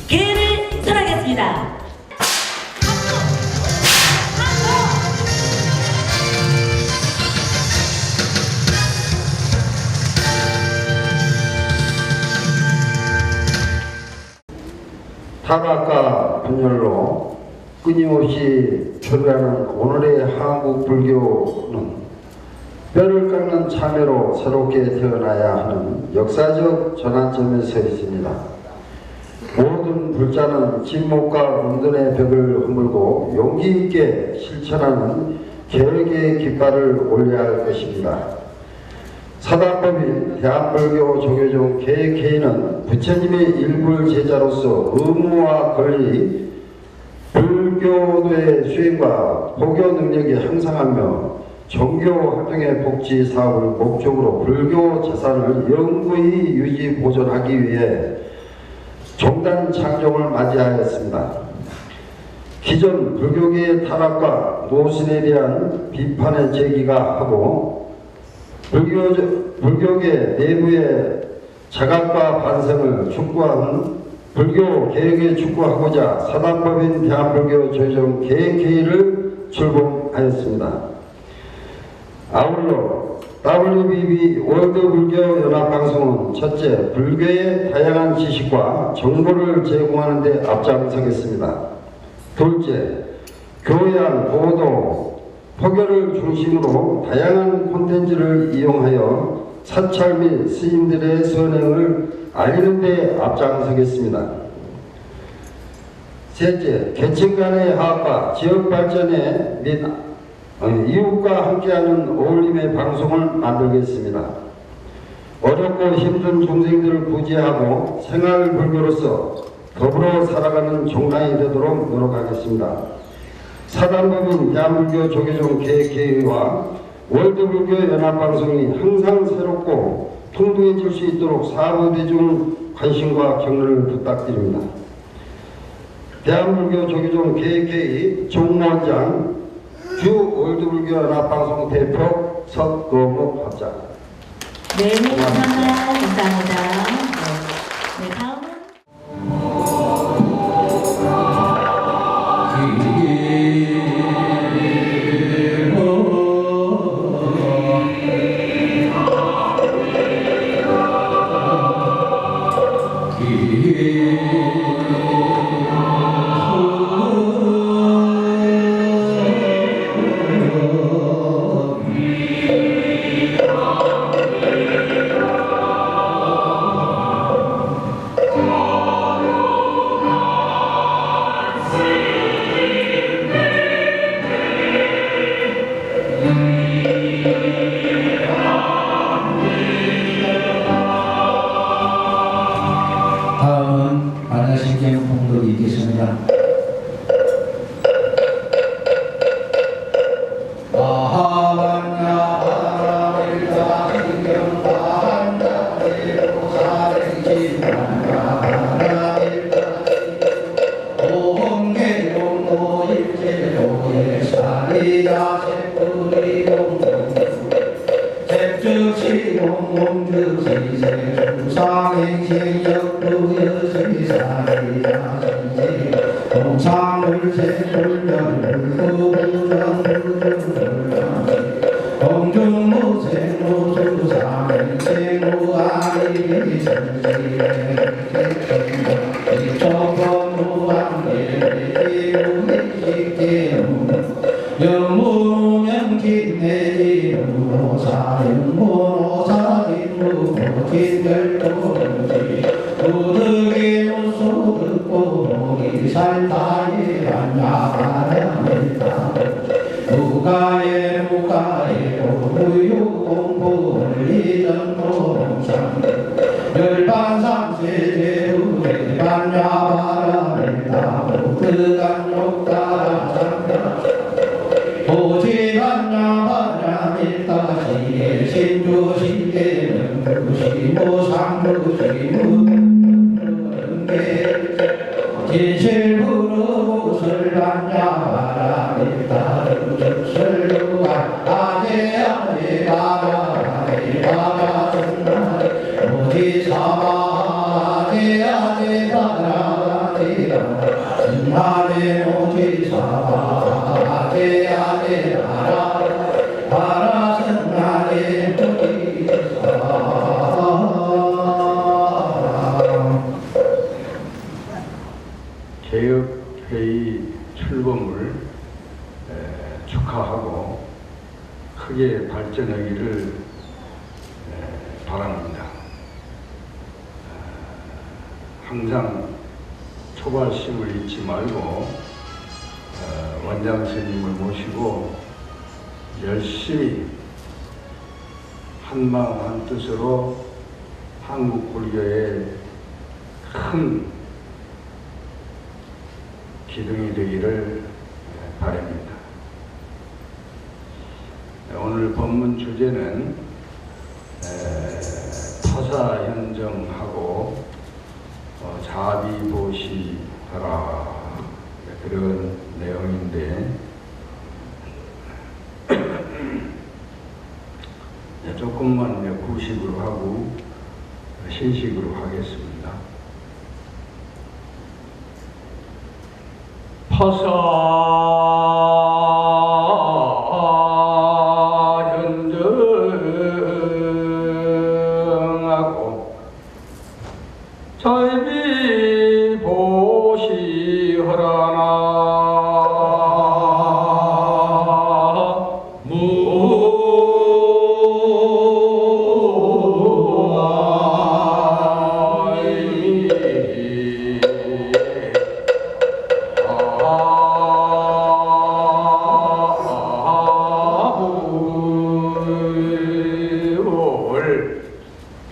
개를 설하겠습니다. 타락과 분열로 끊임없이 표류하는 오늘의 한국 불교는 뼈를 깎는 참회로 새롭게 태어나야 하는 역사적 전환점에 서 있습니다. 모든 불자는 침묵과 혼돈의 벽을 허물고 용기 있게 실천하는 개혁의 깃발을 올려야 할 것입니다. 사단법인 대한불교 조계종 KK는 부처님의 일불 제자로서 의무와 권리, 불교도의 수행과 포교 능력이 향상하며 종교 활동의 복지 사업을 목적으로 불교 자산을 영구히 유지 보존하기 위해 종단 창종을 맞이하였습니다. 기존 불교계의 타락과 노신에 대한 비판의 제기가 하고 불교계 내부의 자각과 반성을 촉구하는 불교 개혁에 축구하고자 사단법인 대한불교 조계종 KK를 출범하였습니다. 아울러 WBB 월드불교연합방송은 첫째, 불교의 다양한 지식과 정보를 제공하는 데 앞장서겠습니다. 둘째, 교양, 보도, 포교를 중심으로 다양한 콘텐츠를 이용하여 사찰 및 스님들의 선행을 알리는 데 앞장서겠습니다. 셋째, 계층 간의 화합과 지역 발전에 및 이웃과 함께하는 어울림의 방송을 만들겠습니다. 어렵고 힘든 중생들을 구제하고 생활불교로서 더불어 살아가는 종단이 되도록 노력하겠습니다. 사단법인 대한불교 조계종 KK와 월드불교연합방송이 항상 새롭고 풍부해질 수 있도록 사부대중 관심과 격려를 부탁드립니다. 대한불교 조계종 KK 총무원장 주 월드불교연합방송 대표 석거목 합장. 네, 감사합니다. 감사합니다. 네, 다음은 다음은 반야신경 봉독이 있겠습니다. 항상 초발심을 잊지 말고 원장 스님을 모시고 열심히 한마음 한뜻으로 한국 불교의 큰 기둥이 되기를 바랍니다. 오늘 법문 주제는 타사현정하고 자비보시하라 그런 내용인데 조금만 구식으로 하고 신식으로 하겠습니다. 타사현정하고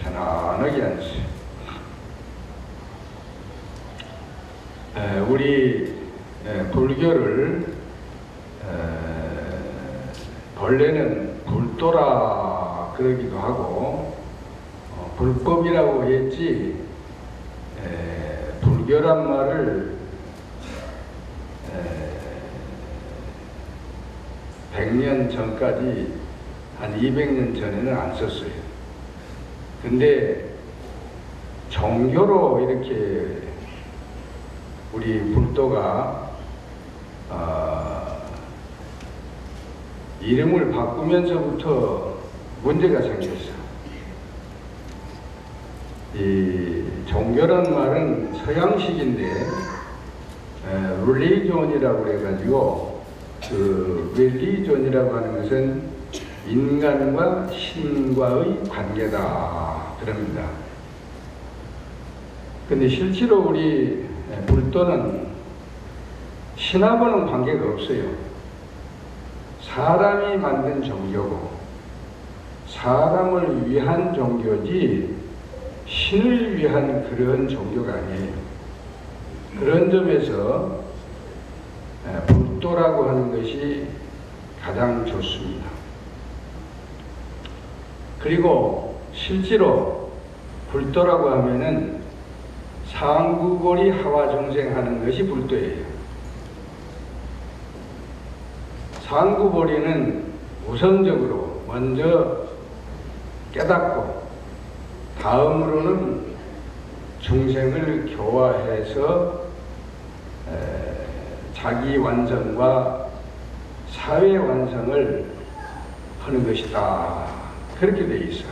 편안하게 앉으세요. 우리 불교를 본래는 불도라 그러기도 하고 불법이라고 했지 불교란 말을 100년 전까지 한 200년 전에는 안 썼어요. 근데 종교로 이렇게 우리 불도가 이름을 바꾸면서부터 문제가 생겼어. 이 종교란 말은 서양식인데 religion이라고 그래가지고 그 religion이라고 하는 것은 인간과 신과의 관계다 그럽니다. 근데 실제로 우리 불도는 신하고는 관계가 없어요. 사람이 만든 종교고 사람을 위한 종교지 신을 위한 그런 종교가 아니에요. 그런 점에서 불도라고 하는 것이 가장 좋습니다. 그리고 실제로 불도라고 하면은 상구고리 하와중생 하는 것이 불도예요. 상구보리는 우선적으로 먼저 깨닫고 다음으로는 중생을 교화해서 자기 완성과 사회 완성을 하는 것이다. 그렇게 돼 있어.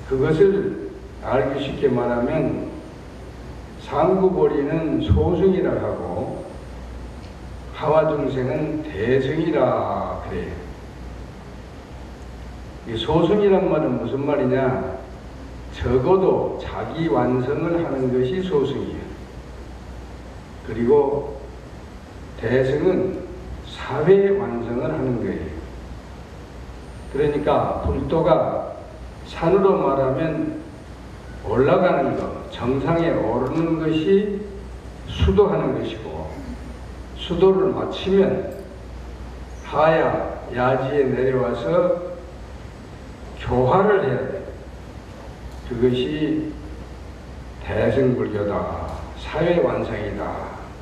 그것을 알기 쉽게 말하면 상구보리는 소승이라 하고 하와중생은 대승이라 그래요. 이 소승이란 말은 무슨 말이냐? 적어도 자기 완성을 하는 것이 소승이에요. 그리고 대승은 사회 완성을 하는 거예요. 그러니까 불도가 산으로 말하면 올라가는 것, 정상에 오르는 것이 수도하는 것이고 수도를 마치면 하야 야지에 내려와서 교화를 해야 돼. 그것이 대승불교다, 사회 완성이다,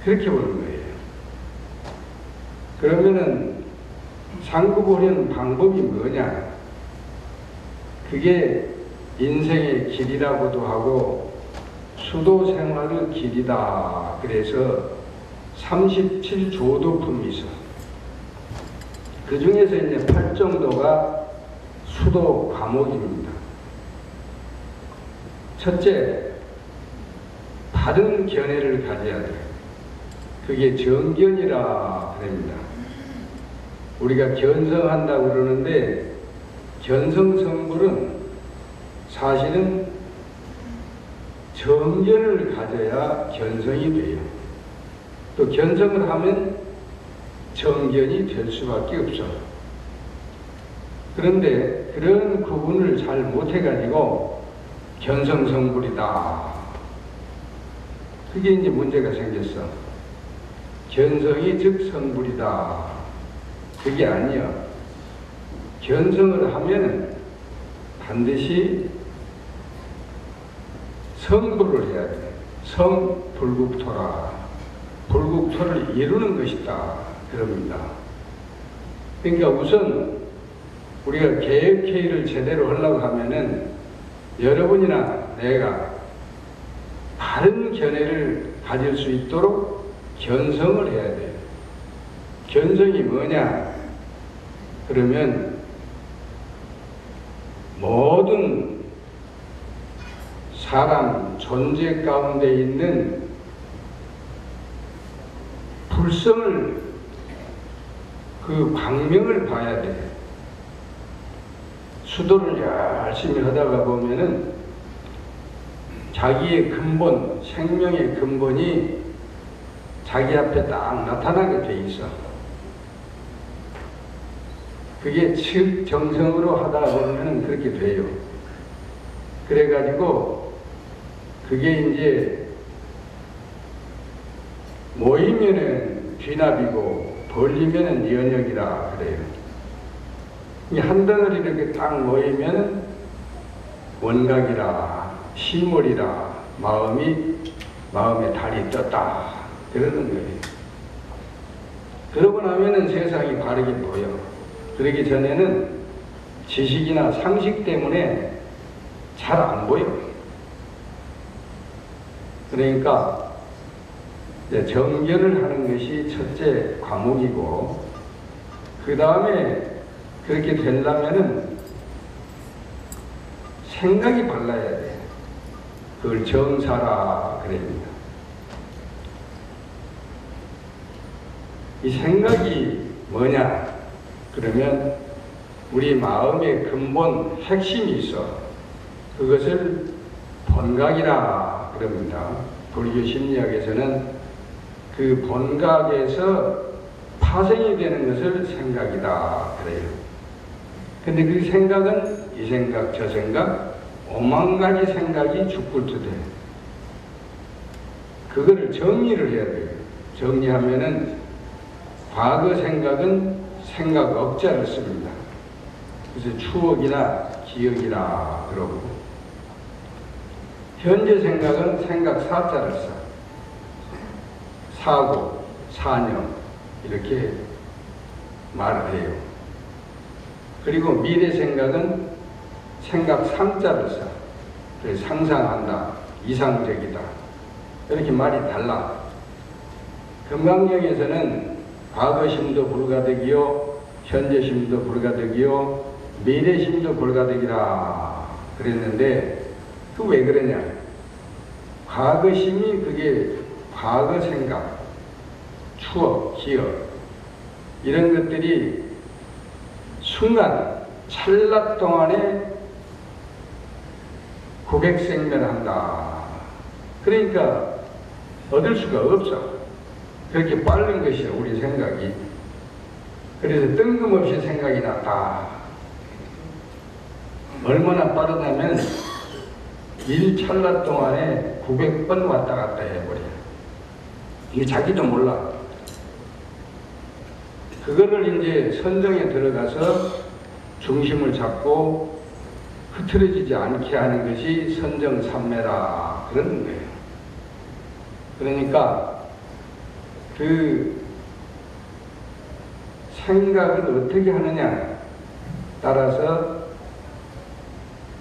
그렇게 보는 거예요. 그러면은 상구보리는 방법이 뭐냐? 그게 인생의 길이라고도 하고 수도 생활의 길이다. 그래서 37조도품이 있어. 그 중에서 이제 8정도가 수도 과목입니다. 첫째, 바른 견해를 가져야 돼. 그게 정견이라 그럽니다. 우리가 견성한다고 그러는데 견성성불은 사실은 정견을 가져야 견성이 돼요. 또 견성을 하면 정견이 될 수밖에 없어. 그런데 그런 구분을 잘 못해가지고 견성성불이다. 그게 이제 문제가 생겼어. 견성이 즉 성불이다. 그게 아니야. 견성을 하면 반드시 성불을 해야 돼. 성불국토라. 불국토를 이루는 것이다. 그럽니다. 그러니까 우선 우리가 개혁회의를 제대로 하려고 하면은 여러분이나 내가 바른 견해를 가질 수 있도록 견성을 해야 돼요. 견성이 뭐냐? 그러면 모든 사람 존재 가운데 있는 불성을 그 광명을 봐야 돼. 수도를 열심히 하다가 보면은 자기의 근본, 생명의 근본이 자기 앞에 딱 나타나게 돼 있어. 그게 측정성으로 하다 보면은 그렇게 돼요. 그래가지고 그게 이제 모이면은 귀납이고 벌리면은 연역이라 그래요. 이 한 덩어리 이렇게 딱 모이면은 원각이라 실물이라 마음에 달이 떴다 그러는 거예요. 그러고 나면은 세상이 바르게 보여. 그러기 전에는 지식이나 상식 때문에 잘 안 보여. 그러니까 이제 정견을 하는 것이 첫째 과목이고, 그 다음에 그렇게 되려면은 생각이 발라야 돼. 그걸 정사라 그럽니다. 이 생각이 뭐냐? 그러면 우리 마음의 근본 핵심이 있어. 그것을 본각이라 그럽니다. 불교 심리학에서는 그 본각에서 파생이 되는 것을 생각이다 그래요. 근데 그 생각은 이 생각 저 생각 5만 가지 생각이 죽불투돼. 그거를 정리를 해야 돼요. 정리하면은 과거 생각은 생각 억자를 씁니다. 그래서 추억이나 기억이라 그러고, 현재 생각은 생각 사자를 써. 사고, 사념 이렇게 말을 해요. 그리고 미래 생각은 생각 삼자를 써. 그래서 상상한다, 이상적이다 이렇게 말이 달라. 금강경에서는 과거심도 불가득이요, 현재심도 불가득이요, 미래심도 불가득이라 그랬는데, 그 왜 그러냐? 과거심이 그게 과거 생각, 추억, 기억 이런 것들이 순간 찰나 동안에 고객생멸한다. 그러니까 얻을 수가 없어. 그렇게 빠른 것이야 우리 생각이. 그래서 뜬금없이 생각이 났다. 얼마나 빠르다면 찰나 동안에 900번 왔다 갔다 해버려. 이게 자기도 몰라. 그거를 이제 선정에 들어가서 중심을 잡고 흐트러지지 않게 하는 것이 선정삼매라 그러는 거예요. 그러니까 그 생각을 어떻게 하느냐 따라서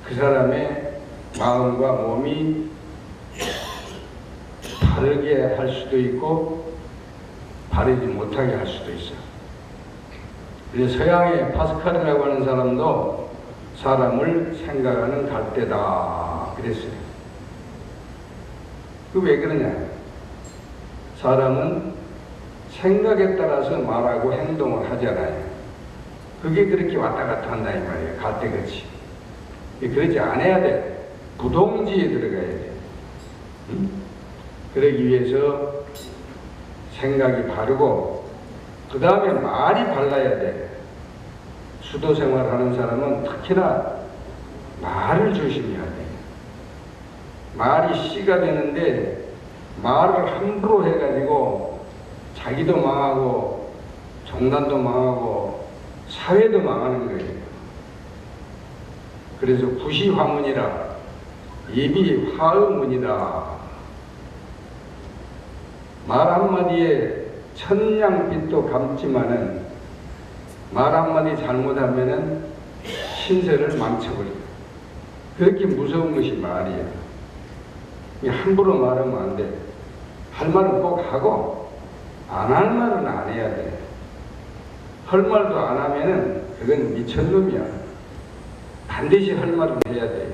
그 사람의 마음과 몸이 바르게 할 수도 있고 바르지 못하게 할 수도 있어. 그래서 서양의 파스칼이라고 하는 사람도 사람을 생각하는 갈대다 그랬어요. 그 왜 그러냐? 사람은 생각에 따라서 말하고 행동을 하잖아요. 그게 그렇게 왔다 갔다 한다 이 말이에요. 갈대같이. 그러지 않아야 돼. 부동지에 들어가야 돼. 그러기 위해서 생각이 바르고 그 다음에 말이 발라야 돼. 수도 생활하는 사람은 특히나 말을 조심해야 돼. 말이 씨가 되는데 말을 함부로 해가지고 자기도 망하고 정단도 망하고 사회도 망하는 거예요. 그래서 부시화문이라 입이 화의문이다. 말 한마디에 천냥빚도 갚지만은 말 한마디 잘못하면은 신세를 망쳐버려요. 그렇게 무서운 것이 말이야. 함부로 말하면 안 돼. 할 말은 꼭 하고 안 할 말은 안 해야 돼. 할 말도 안 하면은 그건 미쳤놈이야. 반드시 할 말은 해야 돼요.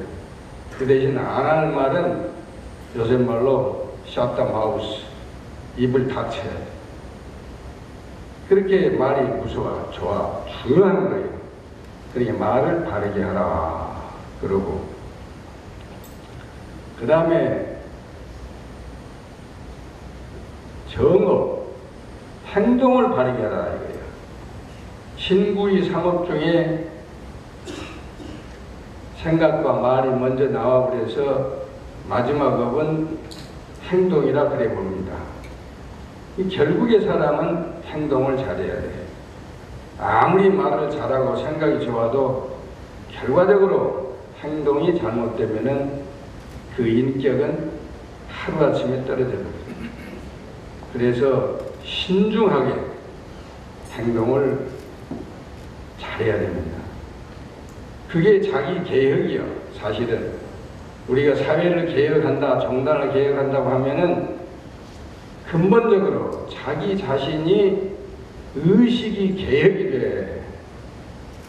그 대신 안 할 말은 요새 말로 shut the mouth. 입을 닫혀야 돼. 그렇게 말이 무서워, 좋아, 중요한 거예요. 그러니까 말을 바르게 하라. 그러고 그 다음에 정업, 행동을 바르게 하라 이거예요. 신구의 상업 중에 생각과 말이 먼저 나와버려서 마지막 업은 행동이라 그래 봅니다. 결국에 사람은 행동을 잘해야 돼. 아무리 말을 잘하고 생각이 좋아도 결과적으로 행동이 잘못되면은 그 인격은 하루아침에 떨어져요. 그래서 신중하게 행동을 잘해야 됩니다. 그게 자기 개혁이요. 사실은 우리가 사회를 개혁한다, 정당을 개혁한다고 하면은 근본적으로 자기 자신이 의식이 개혁이 돼.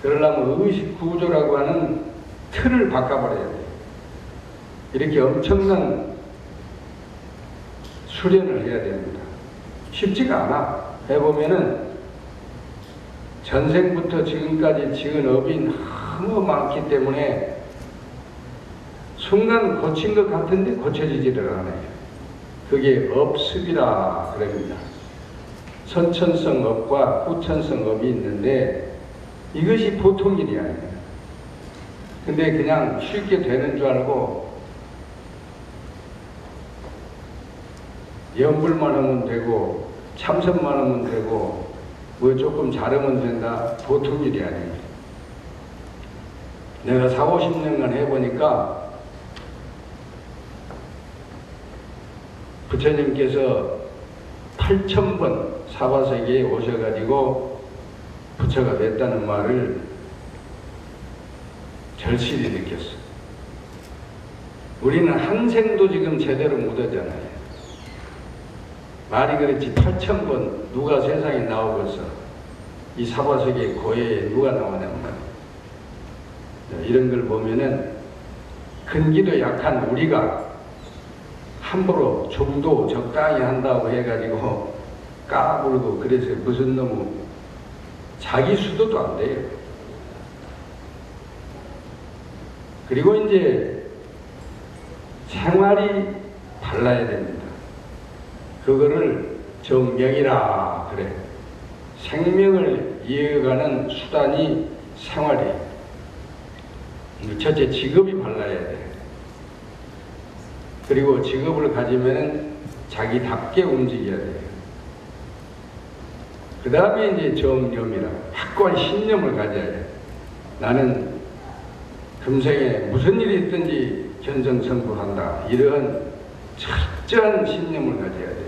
그러려면 의식 구조라고 하는 틀을 바꿔버려야 돼. 이렇게 엄청난 수련을 해야 됩니다. 쉽지가 않아. 해보면은 전생부터 지금까지 지은 업이 너무 많기 때문에 순간 고친 것 같은데 고쳐지지를 않아요. 그게 업습이라 그럽니다. 선천성 업과 후천성 업이 있는데 이것이 보통 일이 아니에요. 근데 그냥 쉽게 되는 줄 알고 염불만 하면 되고 참선만 하면 되고 뭐 조금 잘하면 된다. 보통 일이 아닙니다. 내가 40-50년간 해보니까 부처님께서 8,000번 사바세계에 오셔가지고 부처가 됐다는 말을 절실히 느꼈어. 우리는 한 생도 지금 제대로 못 하잖아요. 말이 그렇지 8,000번 누가 세상에 나오겠어. 이 사바세계 고해에 누가 나오냔 말이야. 이런 걸 보면은 근기도 약한 우리가 함부로 좀도 적당히 한다고 해가지고 까불고 그래서 무슨 너무 자기 수도도 안 돼요. 그리고 이제 생활이 달라야 됩니다. 그거를 정명이라 그래. 생명을 이어가는 수단이 생활이에요. 첫째 직업이 발라야 돼. 그리고 직업을 가지면은 자기답게 움직여야 돼요. 그 다음에 이제 정념이라 확고한 신념을 가져야 돼. 나는 금생에 무슨 일이 있든지 견성성불한다. 이런 철저한 신념을 가져야 돼요.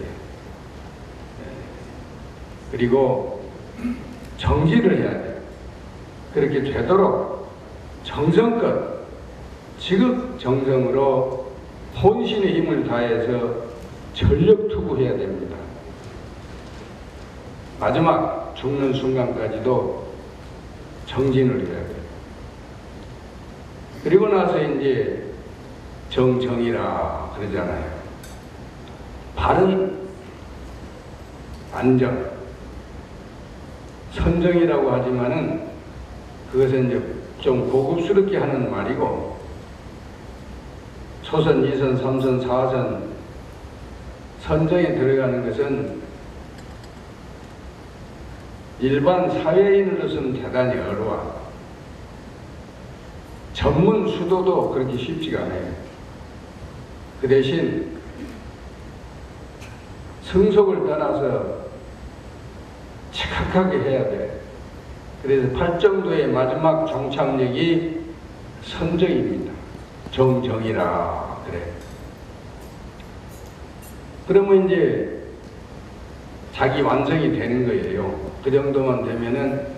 그리고 정지를 해야 돼요. 그렇게 되도록 정성껏 지극정성으로 혼신의 힘을 다해서 전력 투구해야 됩니다. 마지막 죽는 순간까지도 정진을 해야 돼요. 그리고 나서 이제 정정이라 그러잖아요. 바른 안정, 선정이라고 하지만은 그것은 이제 좀 고급스럽게 하는 말이고 초선, 2선, 3선, 4선 선정에 들어가는 것은 일반 사회인으로서는 대단히 어려워. 전문 수도도 그렇게 쉽지가 않아요. 그 대신 성속을 떠나서 착하게 해야 돼. 그래서 팔정도의 마지막 종착역이 선정입니다. 정정이라 그래. 그러면 이제 자기 완성이 되는 거예요. 그 정도만 되면은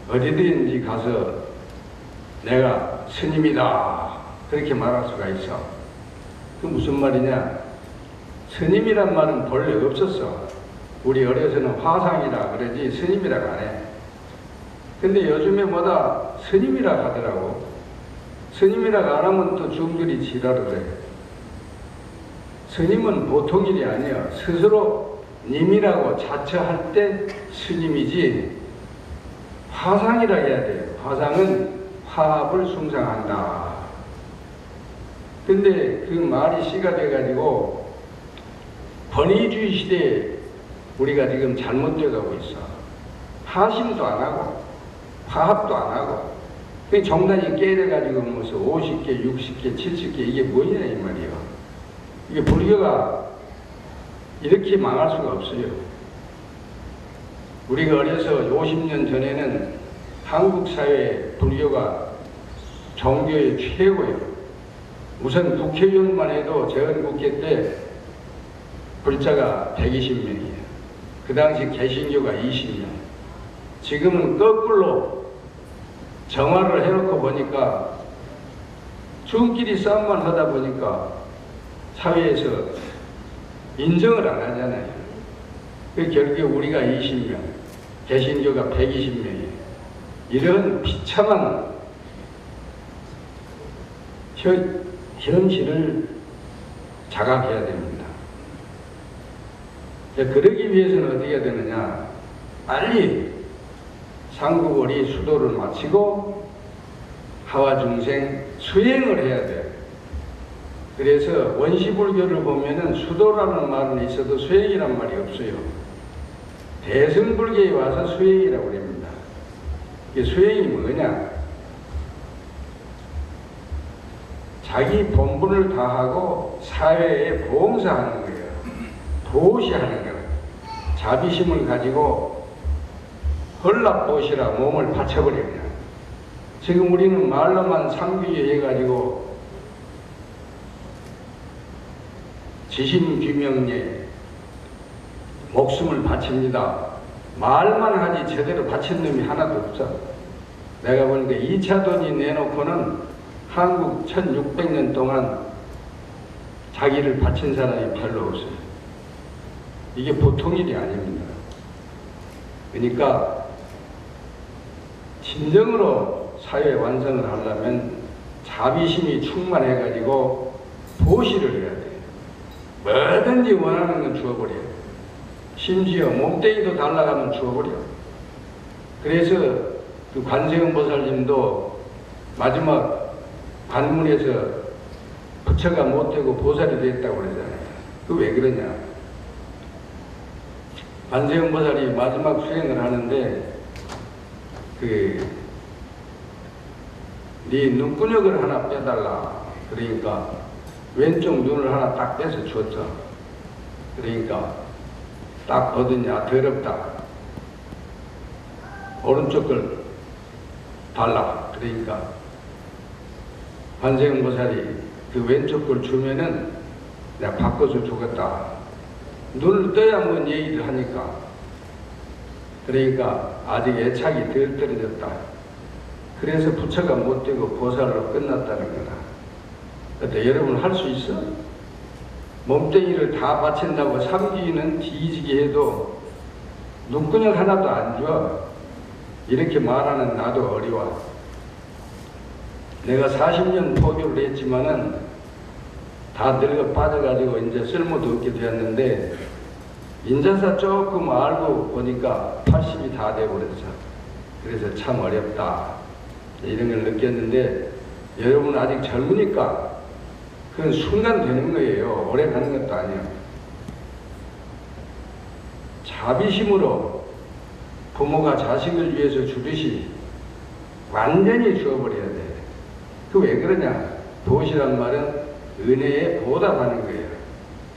어디든지 가서 내가 스님이다 그렇게 말할 수가 있어. 그 무슨 말이냐? 스님이란 말은 본래 없었어. 우리 어려서는 화상이라 그러지 스님이라고 안 해. 근데 요즘에 뭐다 스님이라고 하더라고. 스님이라고 안 하면 또 중들이 지랄을 해. 스님은 보통 일이 아니야. 스스로 님이라고 자처할 때 스님이지 화상이라 해야 돼요. 화상은 화합을 숭상한다. 근데 그 말이 씨가 돼가지고 권위주의 시대에 우리가 지금 잘못되어 가고 있어. 하심도 안 하고 화합도 안 하고 그 정단이 깨져가지고 무슨 50개, 60개, 70개 이게 뭐냐 이 말이에요. 이게 불교가 이렇게 망할 수가 없어요. 우리가 어려서 50년 전에는 한국 사회에 불교가 종교의 최고예요. 우선 국회의원만 해도 재헌국회 때 불자가 120명이에요. 그 당시 개신교가 20명. 지금은 거꾸로 정화를 해놓고 보니까 중끼리 싸움만 하다 보니까 사회에서 인정을 안 하잖아요. 그 결국 우리가 20명, 개신교가 120명이에요. 이런 비참한 현실을 자각해야 됩니다. 그러기 위해서는 어떻게 해야 되느냐? 빨리 상구거리 수도를 마치고 하와중생 수행을 해야 돼요. 그래서 원시불교를 보면은 수도라는 말은 있어도 수행이란 말이 없어요. 대승불교에 와서 수행이라고 합니다. 이게 수행이 뭐냐? 자기 본분을 다하고 사회에 봉사하는 거예요. 보시하는 거예요. 자비심을 가지고 헐납보시라 몸을 바쳐버립니다. 지금 우리는 말로만 상규제 해가지고 지심규명에 목숨을 바칩니다. 말만 하지 제대로 바친 놈이 하나도 없어. 내가 보니까 2차 돈이 내놓고는 한국 1600년 동안 자기를 바친 사람이 별로 없어요. 이게 보통 일이 아닙니다. 그러니까 진정으로 사회 완성을 하려면 자비심이 충만해가지고 보시를 해야 돼요. 뭐든지 원하는 건 주어버려요. 심지어 몸뚱이도 달라가면 주어버려. 그래서 그 관세음 보살님도 마지막 관문에서 부처가 못되고 보살이 됐다고 그러잖아요. 그 왜 그러냐? 관세음 보살이 마지막 수행을 하는데 네 눈구녕을 하나 빼달라. 그러니까 왼쪽 눈을 하나 딱 빼서 줬죠. 그러니까 딱 보더니 더럽다. 오른쪽 걸 달라. 그러니까 관세음 보살이 그 왼쪽 걸 주면은 내가 바꿔서 주겠다. 눈을 떠야 뭔 얘기를 하니까. 그러니까 아직 애착이 덜 떨어졌다. 그래서 부처가 못되고 보살로 끝났다는 거다. 근데 여러분 할 수 있어? 몸뚱이를 다 바친다고 삼기는 뒤지게 해도 눈구녕 하나도 안 줘. 이렇게 말하는 나도 어려워. 내가 40년 포교를 했지만은 다 늙어 빠져가지고 이제 쓸모도 없게 되었는데 인자사 조금 알고 보니까 80이 다 되어버렸어. 그래서 참 어렵다. 이런 걸 느꼈는데 여러분 아직 젊으니까 그건 순간 되는 거예요. 오래 가는 것도 아니에요. 자비심으로 부모가 자식을 위해서 주듯이 완전히 주어버려야 돼. 그 왜 그러냐? 도시란 말은 은혜에 보답하는 거예요.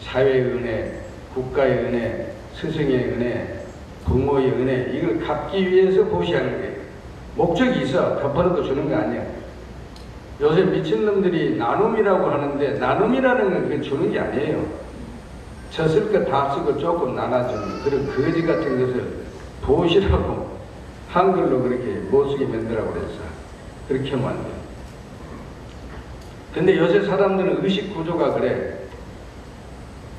사회의 은혜, 국가의 은혜, 스승의 은혜, 부모의 은혜, 이걸 갚기 위해서 보시하는 거예요. 목적이 있어. 덮어놓고 주는 거 아니야. 요새 미친놈들이 나눔이라고 하는데, 나눔이라는 건 그게 주는 게 아니에요. 졌을 거 다 쓰고 조금 나눠주는 그런 거지 같은 것을 보시라고 한글로 그렇게 못쓰게 만들라고 그랬어. 그렇게 하면 안 돼. 근데 요새 사람들은 의식 구조가 그래.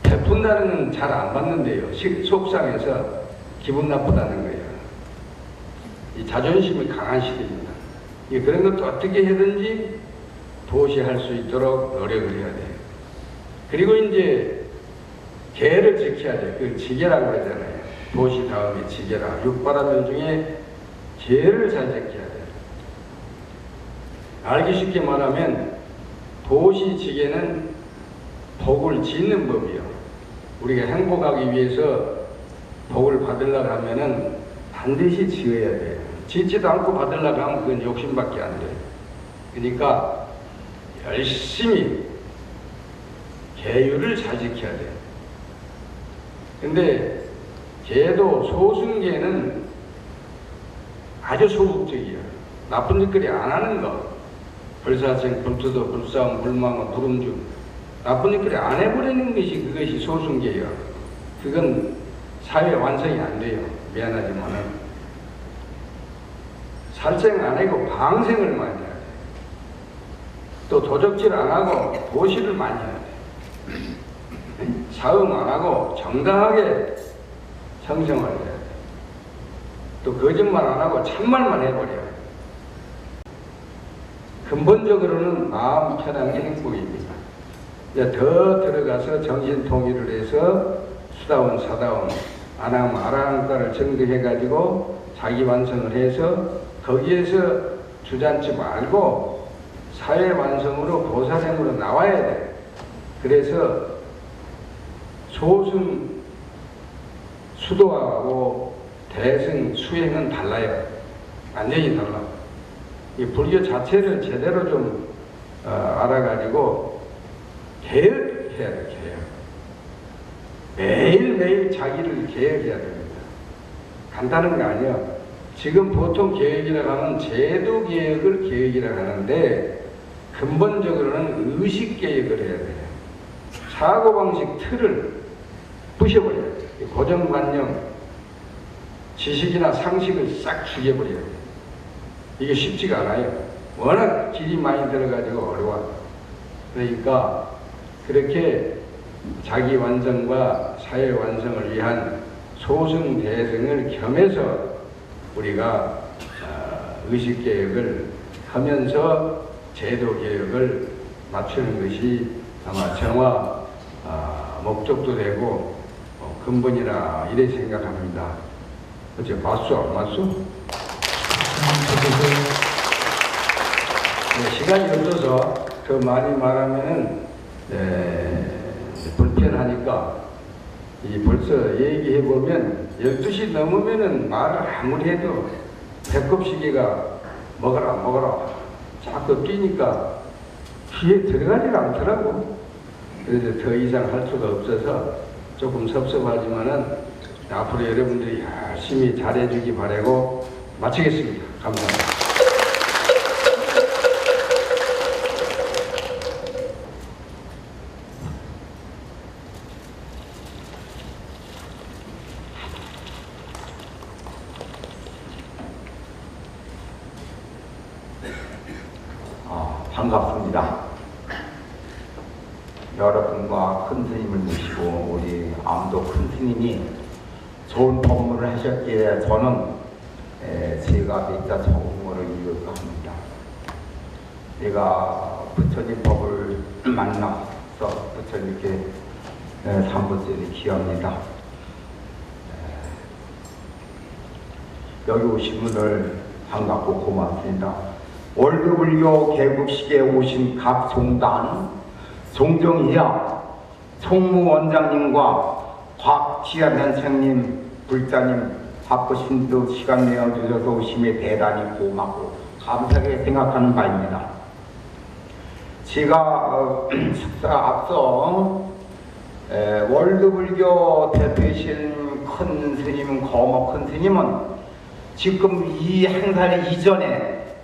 베푼다는 건 잘 안 받는데요. 속상해서 기분 나쁘다는 거예요. 이 자존심이 강한 시대입니다. 그런 것도 어떻게 해든지 도시할 수 있도록 노력을 해야 돼요. 그리고 이제 계를 지켜야 돼. 그걸 지계라고 그러잖아요. 도시 다음에 지계라. 육바라면 중에 계를 잘 지켜야 돼. 알기 쉽게 말하면 도시 지계는 복을 짓는 법이요. 우리가 행복하기 위해서 복을 받으려고 하면은 반드시 지어야 돼요. 짓지도 않고 받으려고 하면 그건 욕심밖에 안 돼요. 그러니까 열심히 계율을 잘 지켜야 돼요. 근데 계도 소승계는 아주 소극적이에요. 나쁜 짓거리 안 하는 거. 불사생, 불투도, 불싸움, 불망어, 불음주. 나쁜 짓거리 안 해버리는 것이 그것이 소승계예요. 그건 사회 완성이 안 돼요. 미안하지만은. 살생 안 하고 방생을 많이 해야 돼. 또 도적질 안 하고 도시를 많이 해야 돼. 사응 안 하고 정당하게 성생활을 해야 돼. 또 거짓말 안 하고 참말만 해버려요. 근본적으로는 마음 편한 게 행복입니다. 이제 더 들어가서 정신 통일을 해서 수다원, 사다원, 안함, 아라한가를 정득해가지고 자기 완성을 해서 거기에서 주저앉지 말고 사회 완성으로 보살행으로 나와야 돼. 그래서 소승, 수도하고 대승, 수행은 달라요. 완전히 달라. 이 불교 자체를 제대로 좀 알아가지고 개혁해야 돼, 개혁. 매일매일 자기를 개혁해야 됩니다. 간단한 거 아니야. 지금 보통 개혁이라고 하면 제도 개혁을 개혁이라고 하는데 근본적으로는 의식 개혁을 해야 돼요. 사고방식 틀을 부셔버려야 돼요. 고정관념, 지식이나 상식을 싹 죽여버려야 돼요. 이게 쉽지가 않아요. 워낙 길이 많이 들어가지고 어려워. 그러니까 그렇게 자기 완성과 사회 완성을 위한 소승 대승을 겸해서 우리가 의식개혁을 하면서 제도개혁을 맞추는 것이 아마 정화 목적도 되고 근본이라 이래 생각합니다. 어째 맞소 안 맞소? 네, 시간이 없어서 그 많이 말하면은 불편하니까 벌써 얘기해 보면 12시 넘으면은 말을 아무리 해도 배꼽시계가 먹어라 자꾸 뛰니까 귀에 들어가지가 않더라고. 그래서 더 이상 할 수가 없어서 조금 섭섭하지만은 앞으로 여러분들이 열심히 잘해주기 바라고 마치겠습니다. 감사합니다. 반갑습니다. 여러분과 큰 스님을 모시고 우리 암도 큰 스님이 좋은 법문을 하셨기에 저는 제가 몇자 적응을 이룰까 합니다. 내가 부처님 법을 만나서 부처님께 삼부절이 기합니다. 여기 오신 분을 반갑고 고맙습니다. 월드불교 개국식에 오신 각 종단, 종정이야 총무원장님과 곽지아 선생님, 불자님 바쁘신 듯 시간 내어 주셔서 오심에 대단히 고맙고 감사하게 생각하는 바입니다. 제가 축사 앞서 월드불교 대표이신 큰 스님, 거목 큰 스님은 지금 이 행사를 이전에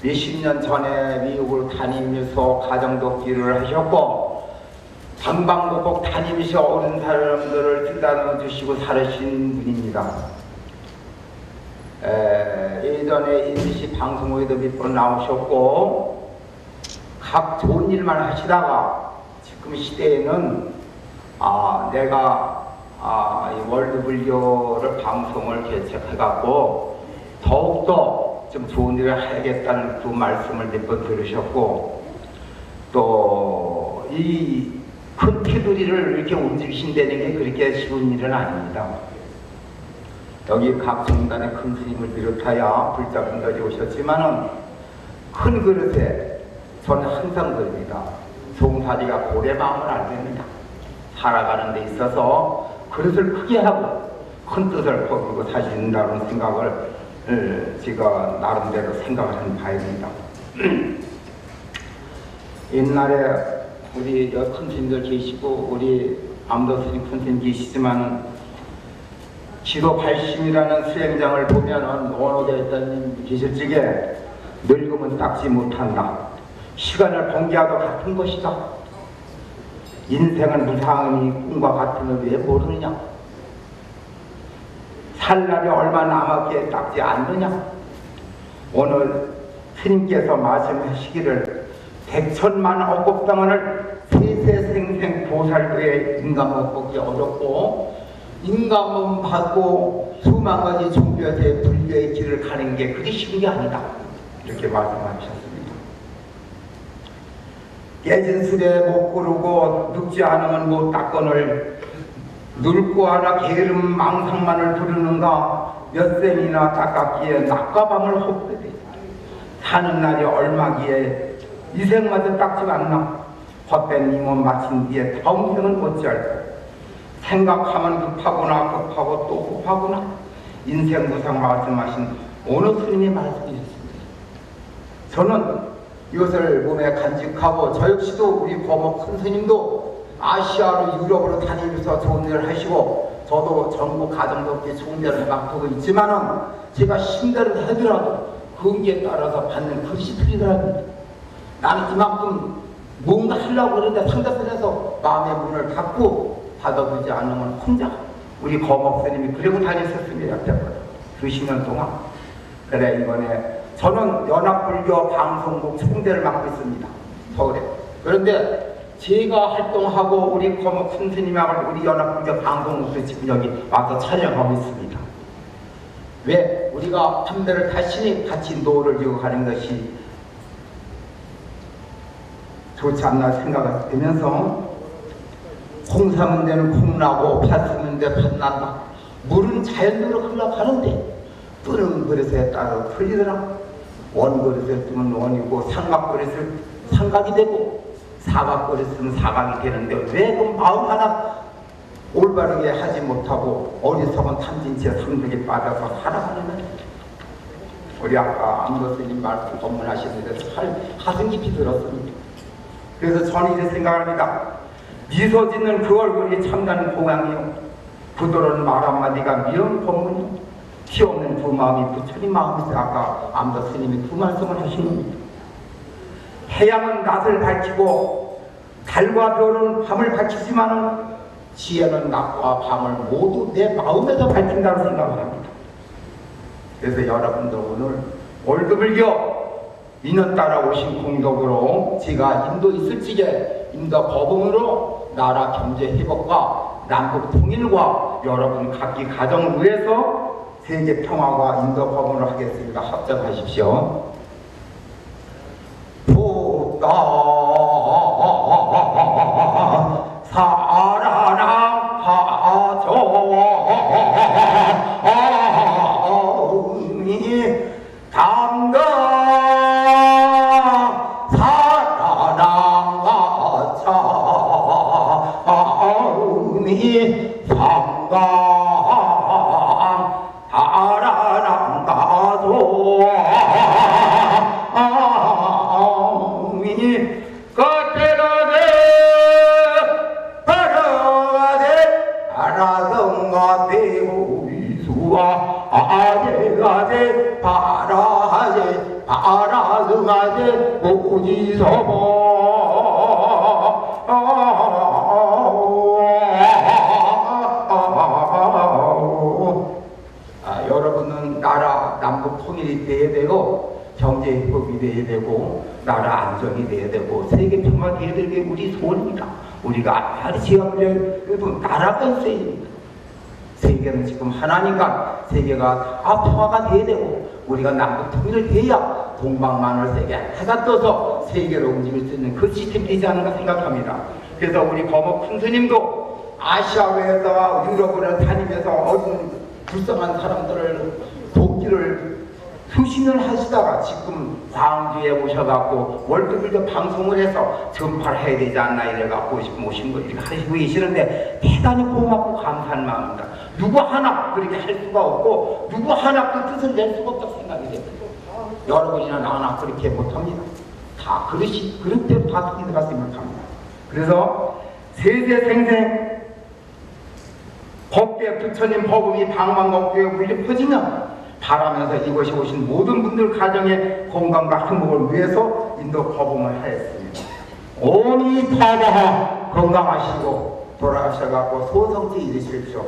몇십 년 전에 미국을 다니면서 가정독기를 하셨고 방방곡곡 다니면서 어린 사람들을 쓰다듬어 주시고 살으신 분입니다. 예전에 MBC 방송국에도 몇 번 나오셨고 각 좋은 일만 하시다가 지금 시대에는 내가 이 월드불교를 방송을 개척해갖고 더욱더 좀 좋은 일을 해야겠다는 그 말씀을 몇 번 들으셨고 또 이 큰 테두리를 이렇게 움직이신다는 게 그렇게 쉬운 일은 아닙니다. 여기 각 종단의 큰 스님을 비롯하여 불자분들이 오셨지만은 큰 그릇에 저는 항상 그럽니다. 송사리가 고래 마음을 알겠습니다. 살아가는 데 있어서 그릇을 크게 하고 큰 뜻을 거두고 사신다는 생각을 제가 나름대로 생각을 하는 바입니다. 옛날에 우리 큰 스님들 계시고 우리 암도 스님 큰 스님 계시지만 지도 발심이라는 수행장을 보면은 원호대사님 계실 적에 늙으면 닦지 못한다. 시간을 번개와도 같은 것이다. 인생은 무상하니 꿈과 같으면 왜 모르느냐. 살 날이 얼마 남았기에 닦지 않느냐. 오늘 스님께서 말씀하시기를 백천만 억겁당원을 세세생생 보살도에 인간몸 뽑기 어렵고 인간몸 받고 수만 가지 종교에서의 불교의 길을 가는 게 그리 쉬운 게 아니다. 이렇게 말씀하셨습니다. 깨진 술에 못 구르고 늙지 않으면 못 닦거늘 늙고 하나 게으름 망상만을 부르는가 몇 셈이나 닦았기에 낮과 밤을 헛되되 사는 날이 얼마기에 이 생마저 닦지 않나 헛된 임원 마친 뒤에 다음 생은 어찌할까. 생각하면 급하구나 급하고 또 급하구나. 인생 무상 말씀하신 어느 스님이 말씀이셨습니다. 저는 이것을 몸에 간직하고 저 역시도 우리 거목 큰 스님도 아시아로 유럽으로 다니면서 좋은 일을 하시고 저도 전국 가정독기 좋은 일을 맡고 있지만은 제가 신대를 하더라도 거기에 따라서 받는 그릇이 틀리더라고요. 나는 이만큼 뭔가 하려고 그러는데 상대편에서 마음의 문을 닫고 받아보지 않으면 혼자 우리 거목 스님이 그러고 다녔었습니다. 수십 년 동안. 그래 이번에 저는 연합불교 방송국 총대를 맡고 있습니다. 서울에. 그런데 제가 활동하고 우리 거목 스님하고 우리 연합불교 방송국도 지금 여기 와서 촬영하고 있습니다. 왜? 우리가 판매를 다시 같이 노를 이어가는 것이 좋지 않나 생각이 들면서 콩 사면 되는 콩 나고 팥 쓰면 돼 팥 난다. 물은 자연대로 흘러가는데 뜨는 그릇에 따라 틀리더라. 원 그릇에 뜨면 원이고 삼각 그릇에 삼각이 되고 사각 그릇에 뜨면 사각이 되는데 왜 그 마음 하나 올바르게 하지 못하고 어리석은 탐진치에 삼득에 빠져서 살아가는 거예요. 우리 아까 암도스님 말씀 법문하시는데 참 가슴 깊이 들었습니다. 그래서 저는 이렇게 생각합니다. 미소 짓는 그 얼굴이 참다는 공양이요. 부드러운 말 한마디가 미운 법문이요. 티 없는 그 마음이 부처님 마음이세요. 아까 암도 스님이 그 말씀을 하신 겁니다. 태양은 낮을 밝히고 달과 별은 밤을 밝히지만은 지혜는 낮과 밤을 모두 내 마음에서 밝힌다고 생각을 합니다. 그래서 여러분들 오늘 월드불교 인원 따라오신 공덕으로 제가 인도 있을 적에 인도 법음으로 나라 경제 회복과 남북 통일과 여러분 각기 가정을 위해서 세계 평화와 인도 법음으로 하겠습니다. 합작하십시오. 부다 사라나 파조 당가 사라나가차 상가 남북 통일이 돼야 되고 경제 회복이 돼야 되고 나라 안정이 돼야 되고 세계 평화가 돼야 되는 게 우리 소원입니다. 우리가 그래도 나라가 있어야 세계는 지금 하나니까 세계가 다 평화가 돼야 되고 우리가 남북 통일을 돼야 동방만을 세계 해가 떠서 세계로 움직일 수 있는 그 시스템이 되지 않는가 생각합니다. 그래서 우리 거목 큰 스님도 아시아에서 유럽을 다니면서 어린 불쌍한 사람들을 돕기를 수십 년 하시다가 지금 광주에 오셔갖고 월드빌드 방송을 해서 전파를 해야 되지 않나 이래갖고 오신 거 이렇게 하시고 계시는데 대단히 고맙고 감사한 마음입니다. 누구 하나 그렇게 할 수가 없고 누구 하나 그 뜻을 낼 수가 없다고 생각이 됩니다. 여러분이나 나나 그렇게 못합니다. 다 그릇대로 다 틀리다가 생각합니다. 그래서 세세생생 법계 부처님 법음이 방방곡곡에 울려 퍼지면 바라면서 이곳에 오신 모든 분들 가정의 건강과 행복을 위해서 인도 법음을 하였습니다. 오니 타다하 건강하시고 돌아가셔갖고 소성지 이루십시오.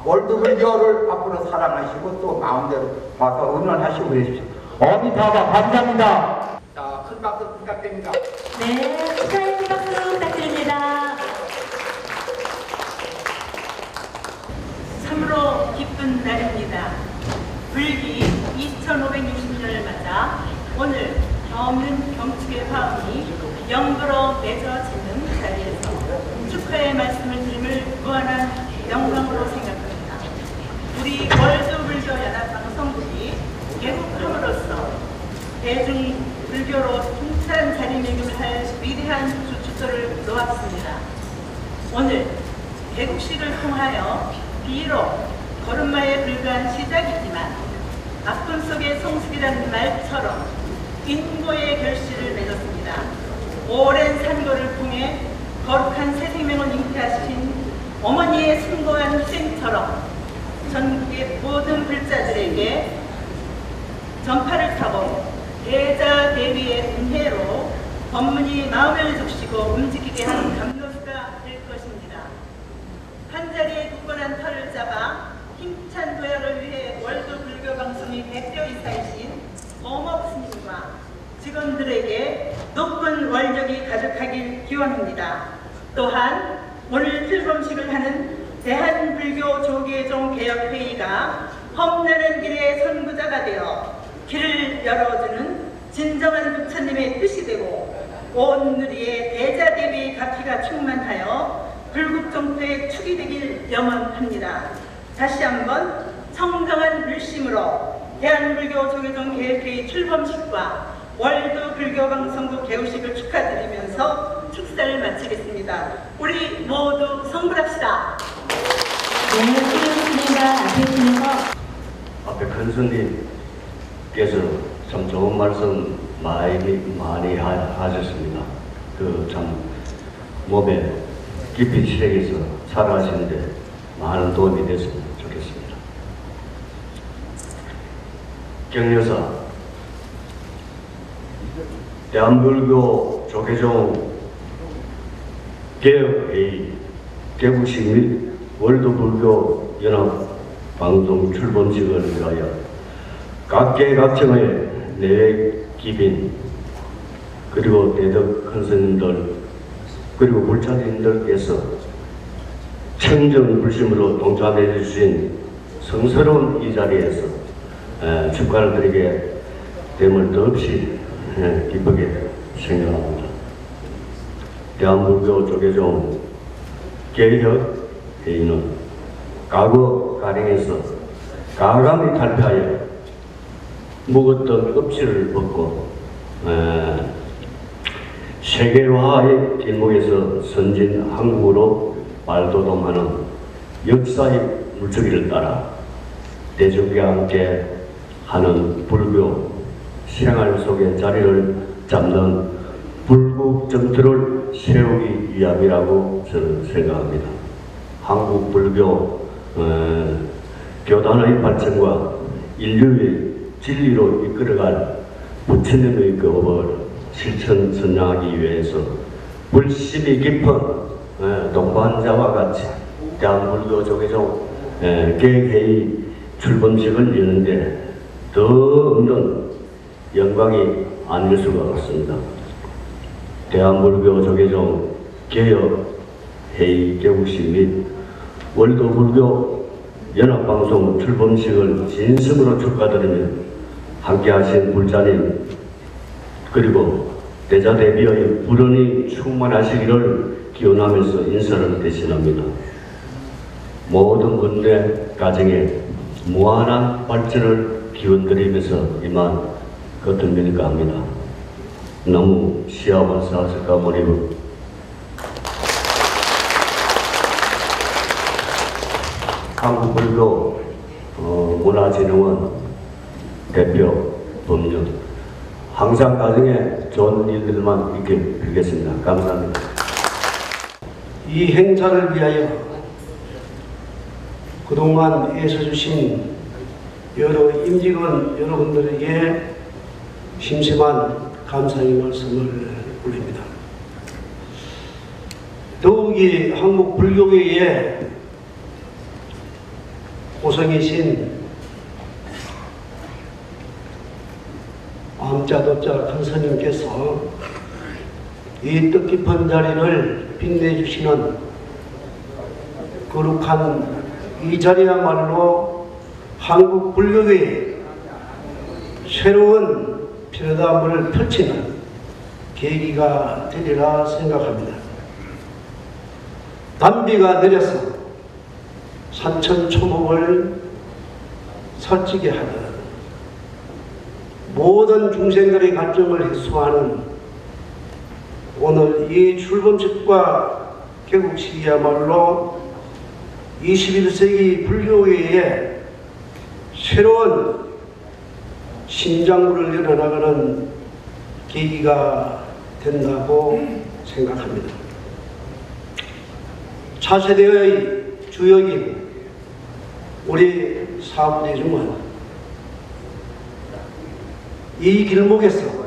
월드불교를 앞으로 사랑하시고 또 마음대로 와서 응원하시고 그러십시오. 오니 타다 감사합니다. 자, 큰 박수 부탁드립니다. 네, 축하의 박수 부탁드립니다. 참으로 기쁜 날입니다. 불기 2560년을 맞아 오늘 없는 경축의 화음이 영구로 맺어지는 자리에서 축하의 말씀을 드림을 무한한 영광으로 생각합니다. 우리 월드불교연합방송국이 개국함으로써 대중불교로 통찰한 자리매김을 할 위대한 주춧돌을 놓았습니다. 오늘 개국식을 통하여 비록 걸음마에 불과한 시작이지만 아픔 속의 성숙이라는 말처럼 인고의 결실을 맺었습니다. 오랜 산고를 통해 거룩한 새 생명을 잉태하신 어머니의 숭고한 희생처럼 전국의 모든 불자들에게 전파를 타고 대자 대비의 은혜로 법문이 마음을 적시고 움직이게 하는 감로수가 될 것입니다. 한자리에 굳건한 털을 잡아 힘찬 도약을 위해 월드불교방송의 대표이사이신 어목 스님과 직원들에게 높은 원력이 가득하길 기원합니다. 또한 오늘 출범식을 하는 대한불교 조계종 개혁회의가 험난한 길의 선구자가 되어 길을 열어주는 진정한 부처님의 뜻이 되고 온 누리의 대자대비의 가피가 충만하여 불국정토의 축이 되길 염원합니다. 다시 한번 청정한 불심으로 대한불교 조계종 개혁회의 출범식과 월드불교방송국 개국식을 축하드리면서 축사를 마치겠습니다. 우리 모두 성불합시다. 네, 수고하셨습니다. 앞에 있으면서 앞에 큰 스님께서 참 좋은 말씀 많이 하셨습니다. 그 참 몸에 깊이 실행해서 살아가시는데 많은 도움이 됐으면 좋겠습니다. 경여사 대한불교 조계종 개혁회의 개국식 및 월드불교 연합 방송 출범식을 위하여 각계각층의 내외 기빈 그리고 대덕 큰 스님들 그리고 불자님들께서 청정불심으로 동참해 주신 성스러운 이 자리에서 축하를 드리게 됨을 더없이 기쁘게 생각합니다. 대한불교 조계종 개혁회의는 과거 가령에서 가감히 탈피하여 묵었던 껍질을 벗고 세계화의 길목에서 선진 한국으로 발돋움하는 역사의 물줄기를 따라 대중과 함께 하는 불교 생활 속에 자리를 잡는 불국정토를 세우기 위함이라고 저는 생각합니다. 한국 불교 교단의 발전과 인류의 진리로 이끌어갈 부처님의 그 법을 실천 선양하기 위해서 불심이 깊은 동반자와 같이 대한불교 조계종 개혁회의 출범식을 여는데 더 없는 영광이 아닐 수가 없습니다. 대한불교 조계종 개혁 회의 개국식 및 월도불교 연합방송 출범식을 진심으로 축하드리며 함께하신 불자님 그리고 대자대비의 불언이 충만하시기를 기원하면서 인사를 대신합니다. 모든 군대 가정에 무한한 발전을 기원드리면서 이만 거듭밀까 합니다. 너무 시아원사스가 모니브 한국불교 문화진흥원 대표 법률 항상 가정에 좋은 일들만 있게 빌겠습니다. 감사합니다. 이 행사를 위하여 그동안 애써주신 여러 임직원 여러분들에게 심심한 감사의 말씀을 올립니다. 더욱이 한국 불교계의 고성이신 암자도자 큰 스님께서 이 뜻깊은 자리를 빛내주시는 거룩한 이 자리야말로 한국 불교계의 새로운 피라다임을 펼치는 계기가 되리라 생각합니다. 단비가 내려서 산천초목을 설치게 하는 모든 중생들의 갈증을 해소하는 오늘 이 출범식과 개국식이야말로 21세기 불교계의 새로운 신장부를 열어나가는 계기가 된다고 생각합니다. 차세대의 주역인 우리 사부대중은 이 길목에서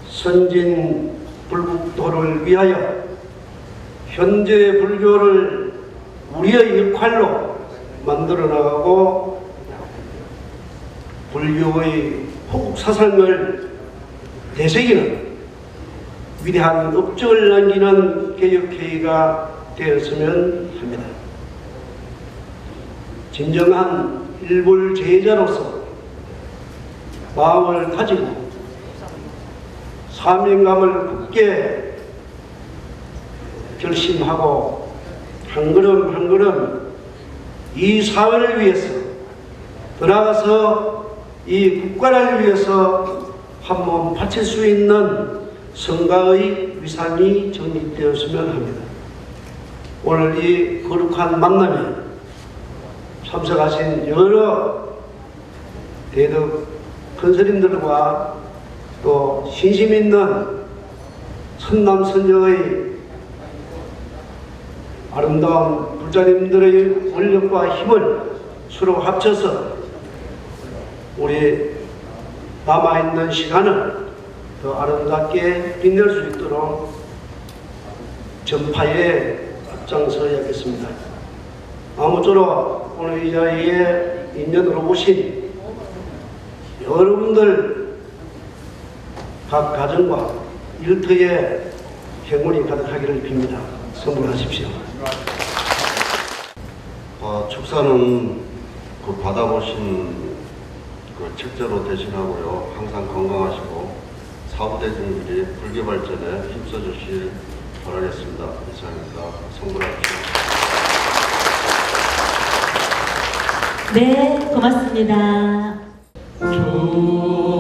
선진 불국토를 위하여 현재 불교를 우리의 역할로 만들어 나가고 불교의 호국사상을 되새기는 위대한 업적을 남기는 개혁회의가 되었으면 합니다. 진정한 일불 제자로서 마음을 가지고 사명감을 굳게 결심하고 한 걸음 한 걸음 이 사회를 위해서 나아가서 이 국가를 위해서 한 몸 바칠 수 있는 성가의 위상이 정립되었으면 합니다. 오늘 이 거룩한 만남에 참석하신 여러 대덕 큰스님들과 또 신심 있는 선남선녀의 아름다운 불자님들의 권력과 힘을 서로 합쳐서 우리 남아있는 시간을 더 아름답게 빛낼 수 있도록 전파에 앞장서야겠습니다. 아무쪼록 오늘 이 자리에 인연으로 오신 여러분들 각 가정과 일터에 행운이 가득하기를 빕니다. 선물하십시오. 축사는 그 받아보신 그 책자로 대신하고요. 항상 건강하시고 사부대중들이 불교 발전에 힘써 주시길 바라겠습니다. 이상입니다. 선물하십시오. 네, 고맙습니다. 주